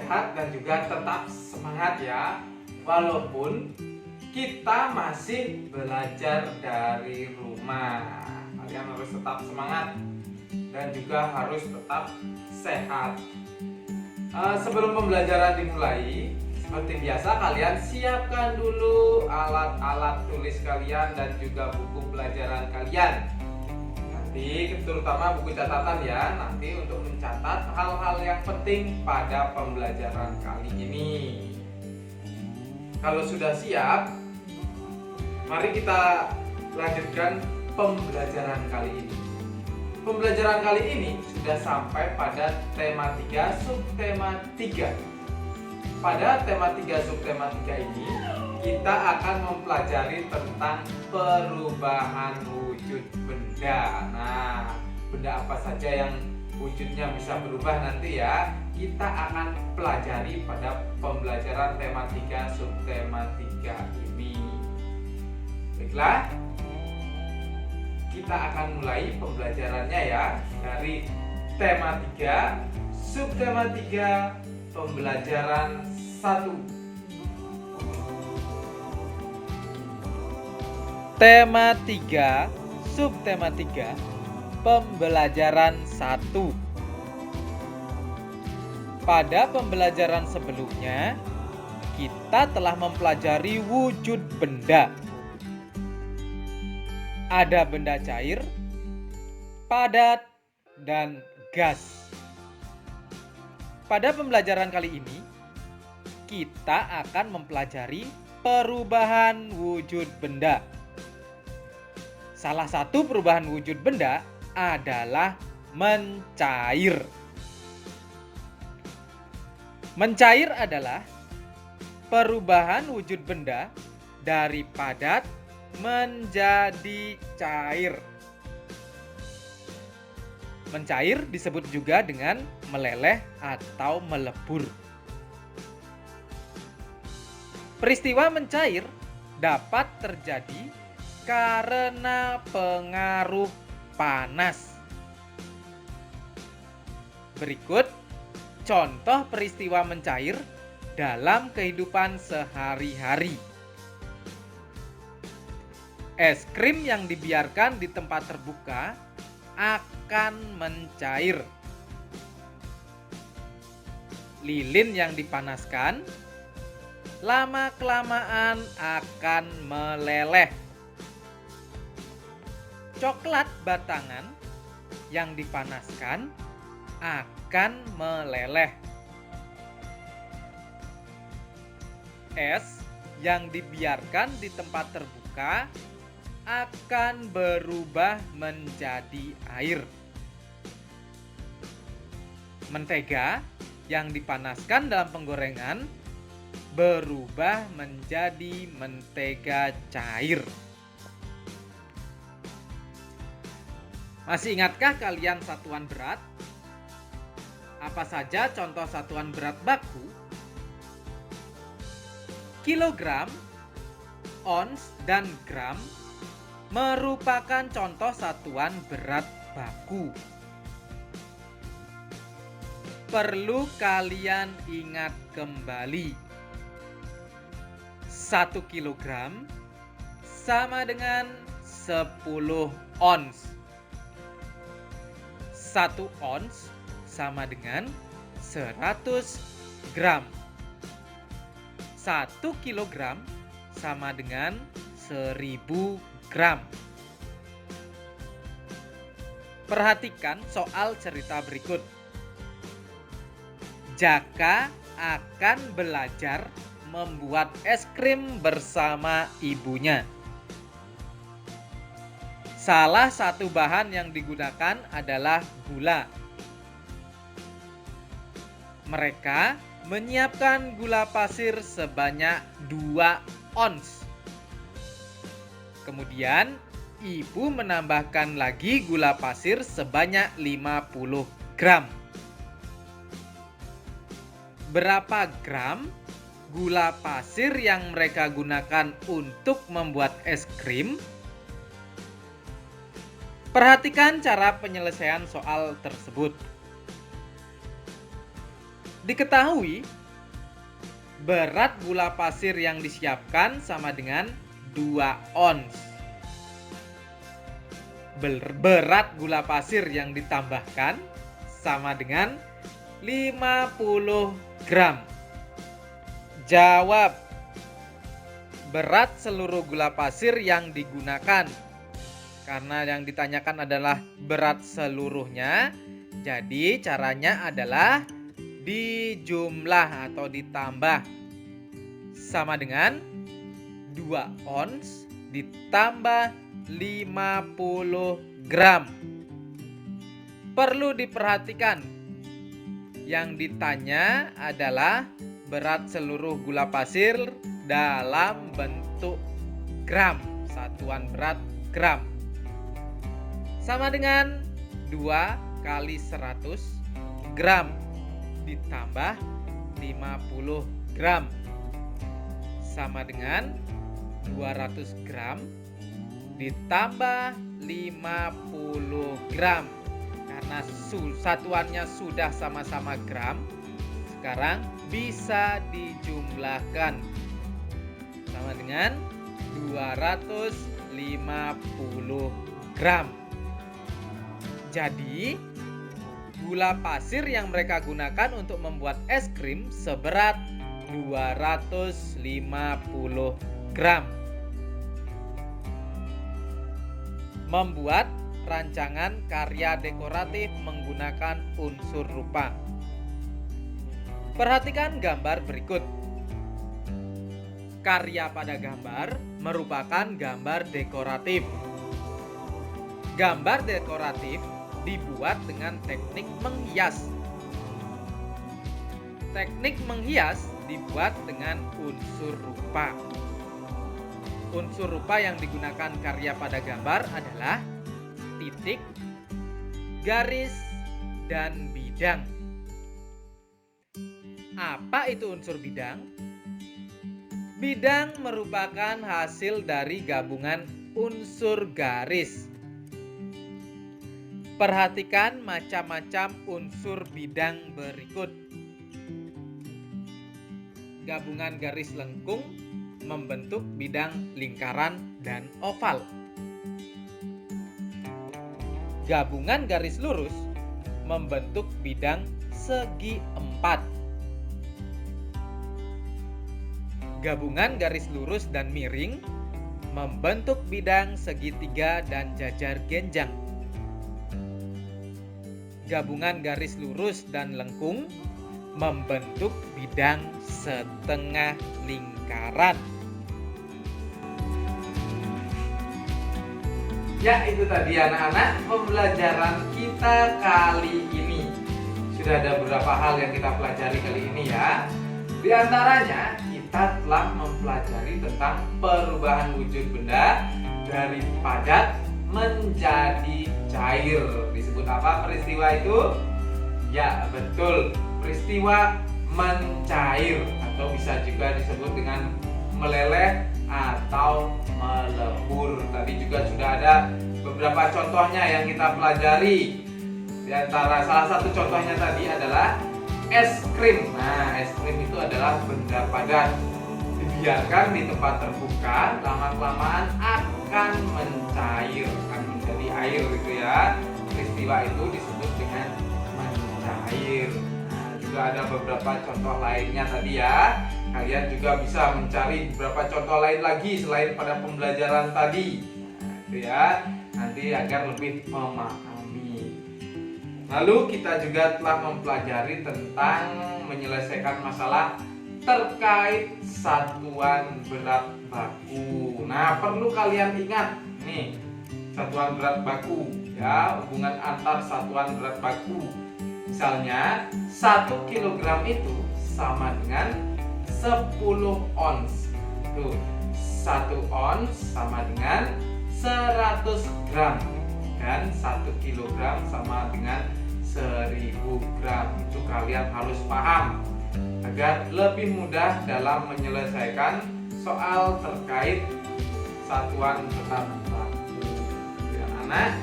sehat dan juga tetap semangat ya. Walaupun kita masih belajar dari rumah. Kalian harus tetap semangat dan juga harus tetap sehat. Sebelum pembelajaran dimulai, seperti biasa kalian siapkan dulu alat-alat tulis kalian dan juga buku pelajaran kalian. Nanti terutama buku catatan ya, nanti untuk mencatat hal-hal yang penting pada pembelajaran kali ini. Kalau sudah siap, mari kita lanjutkan pembelajaran kali ini. Pembelajaran kali ini sudah sampai pada tema 3 subtema 3. Pada tema 3 subtema 3 ini kita akan mempelajari tentang perubahan wujud benda. Nah, benda apa saja yang wujudnya bisa berubah nanti ya, kita akan pelajari pada pembelajaran tema 3 subtema 3 ini. Baiklah, kita akan mulai pembelajarannya ya, dari tema 3 subtema 3 pembelajaran 1. Tema 3 subtema 3 pembelajaran 1. Pada pembelajaran sebelumnya kita telah mempelajari wujud benda. Ada benda cair, padat, dan gas. Pada pembelajaran kali ini, kita akan mempelajari perubahan wujud benda. Salah satu perubahan wujud benda adalah mencair. Mencair adalah perubahan wujud benda dari padat menjadi cair. Mencair disebut juga dengan meleleh atau melebur. Peristiwa mencair dapat terjadi karena pengaruh panas. Berikut contoh peristiwa mencair dalam kehidupan sehari-hari. Es krim yang dibiarkan di tempat terbuka akan mencair. Lilin yang dipanaskan lama-kelamaan akan meleleh. Coklat batangan yang dipanaskan akan meleleh. Es yang dibiarkan di tempat terbuka akan berubah menjadi air. Mentega yang dipanaskan dalam penggorengan berubah menjadi mentega cair. Masih ingatkah kalian satuan berat? Apa saja contoh satuan berat baku? Kilogram, ons, dan gram merupakan contoh satuan berat baku. Perlu kalian ingat kembali, 1 kilogram sama dengan 10 ons. 1 ons sama dengan 100 gram. 1 kilogram sama dengan 1000 gram. Perhatikan soal cerita berikut. Jaka akan belajar membuat es krim bersama ibunya. Salah satu bahan yang digunakan adalah gula. Mereka menyiapkan gula pasir sebanyak 2 ons. Kemudian, ibu menambahkan lagi gula pasir sebanyak 50 gram. Berapa gram gula pasir yang mereka gunakan untuk membuat es krim? Perhatikan cara penyelesaian soal tersebut. Diketahui berat gula pasir yang disiapkan sama dengan 2 ons. Berat gula pasir yang ditambahkan sama dengan 50 gram. Jawab. Berat seluruh gula pasir yang digunakan. Karena yang ditanyakan adalah berat seluruhnya, jadi caranya adalah dijumlah atau ditambah. Sama dengan 2 ons ditambah 50 gram. Perlu diperhatikan, yang ditanya adalah berat seluruh gula pasir dalam bentuk gram, satuan berat gram. Sama dengan 2 kali 100 gram ditambah 50 gram. Sama dengan 200 gram ditambah 50 gram. Karena satuannya sudah sama-sama gram, sekarang bisa dijumlahkan. Sama dengan 250 gram. Jadi, gula pasir yang mereka gunakan untuk membuat es krim seberat 250 gram. Membuat rancangan karya dekoratif menggunakan unsur rupa. Perhatikan gambar berikut. Karya pada gambar merupakan gambar dekoratif. Gambar dekoratif dibuat dengan teknik menghias. Teknik menghias dibuat dengan unsur rupa. Unsur rupa yang digunakan karya pada gambar adalah titik, garis, dan bidang. Apa itu unsur bidang? Bidang merupakan hasil dari gabungan unsur garis. Perhatikan macam-macam unsur bidang berikut. Gabungan garis lengkung membentuk bidang lingkaran dan oval. Gabungan garis lurus membentuk bidang segi empat. Gabungan garis lurus dan miring membentuk bidang segitiga dan jajar genjang. Gabungan garis lurus dan lengkung membentuk bidang setengah lingkaran. Ya, itu tadi anak-anak pembelajaran kita kali ini. Sudah ada beberapa hal yang kita pelajari kali ini ya. Di antaranya kita telah mempelajari tentang perubahan wujud benda dari padat menjadi cair. Disebut apa peristiwa itu? Ya, betul. Peristiwa mencair atau bisa juga disebut dengan meleleh atau melebur. Tadi juga sudah ada beberapa contohnya yang kita pelajari. Di antara salah satu contohnya tadi adalah es krim. Nah, es krim itu adalah benda padat. Dibiarkan di tempat terbuka, lama-kelamaan akan mencair, akan menjadi air gitu ya. Peristiwa itu disebut dengan mencair. Nah, juga ada beberapa contoh lainnya tadi ya. Kalian juga bisa mencari beberapa contoh lain lagi selain pada pembelajaran tadi. Nah, itu ya. Nanti agar lebih memahami. Lalu kita juga telah mempelajari tentang menyelesaikan masalah terkait satuan berat baku. Nah, perlu kalian ingat nih, satuan berat baku ya, hubungan antar satuan berat baku. Misalnya 1 kg itu sama dengan 10 ons. Tuh, 1 ons sama dengan 100 gram dan 1 kg sama dengan 1000 gram. Itu kalian harus paham agar lebih mudah dalam menyelesaikan soal terkait satuan berat baku. Ya, anak.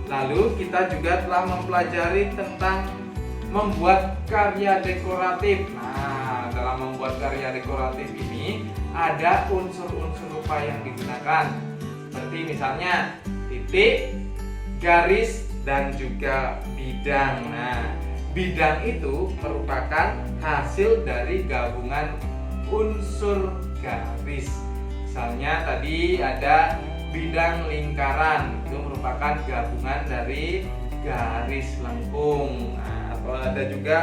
Lalu kita juga telah mempelajari tentang membuat karya dekoratif. Nah, dalam membuat karya dekoratif ini ada unsur-unsur rupa yang digunakan. Seperti misalnya titik, garis, dan juga bidang. Nah, bidang itu merupakan hasil dari gabungan unsur garis. Misalnya tadi ada bidang lingkaran, itu merupakan gabungan dari garis lengkung. Nah, atau ada juga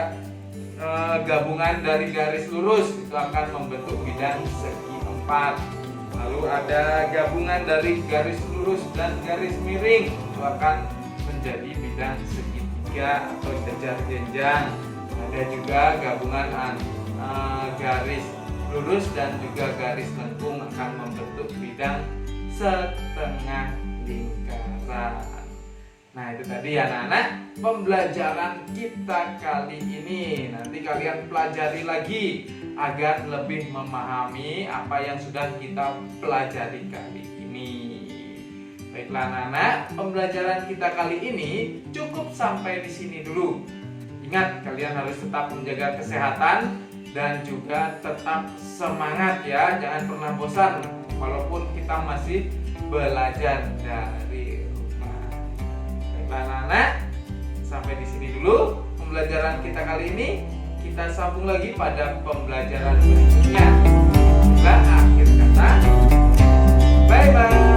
gabungan dari garis lurus, itu akan membentuk bidang segi empat. Lalu ada gabungan dari garis lurus dan garis miring, itu akan menjadi bidang segitiga atau jejar jenjang. Ada juga gabungan garis lurus dan juga garis lengkung akan membentuk bidang setengah lingkaran. Nah, itu tadi anak-anak pembelajaran kita kali ini. Nanti kalian pelajari lagi agar lebih memahami apa yang sudah kita pelajari kali ini. Baiklah anak-anak, pembelajaran kita kali ini cukup sampai di sini dulu. Ingat, kalian harus tetap menjaga kesehatan dan juga tetap semangat ya. Jangan pernah bosan walaupun kita masih belajar dari rumah. Baiklah anak-anak, sampai di sini dulu pembelajaran kita kali ini. Kita sambung lagi pada pembelajaran berikutnya. Akhir kata, bye bye.